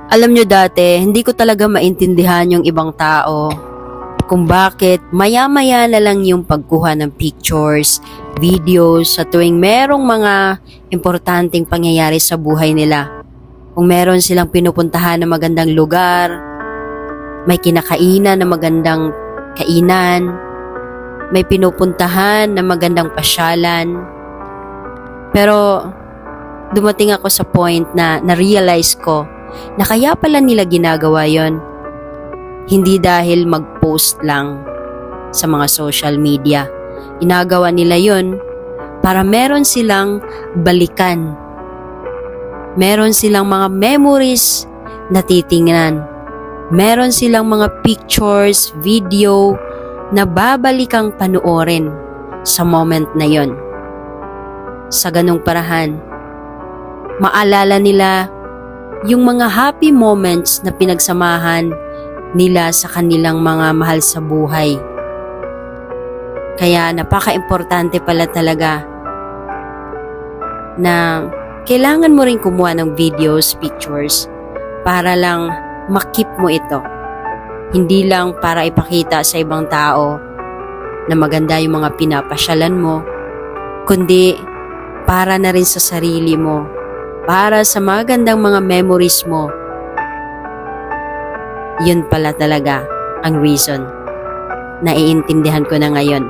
Alam nyo dati, hindi ko talaga maintindihan yung ibang tao kung bakit maya-maya na lang yung pagkuha ng pictures, videos sa tuwing merong mga importanteng pangyayari sa buhay nila. Kung meron silang pinupuntahan na magandang lugar, may kinakainan na magandang kainan, may pinupuntahan na magandang pasyalan. Pero dumating ako sa point na na-realize ko na kaya pala nila ginagawa yon. Hindi dahil mag-post lang sa mga social media. Ginagawa nila yon para meron silang balikan. Meron silang mga memories na titingnan. Meron silang mga pictures, video na babalik ang panoorin sa moment na yon. Sa ganung parahan, maalala nila yung mga happy moments na pinagsamahan nila sa kanilang mga mahal sa buhay. Kaya napaka-importante pala talaga na kailangan mo rin kumuha ng videos, pictures para lang makip mo ito. Hindi lang para ipakita sa ibang tao na maganda yung mga pinapasyalan mo, kundi para na rin sa sarili mo, para sa magandang mga memories mo. Yun pala talaga ang reason. Naiintindihan ko na ngayon.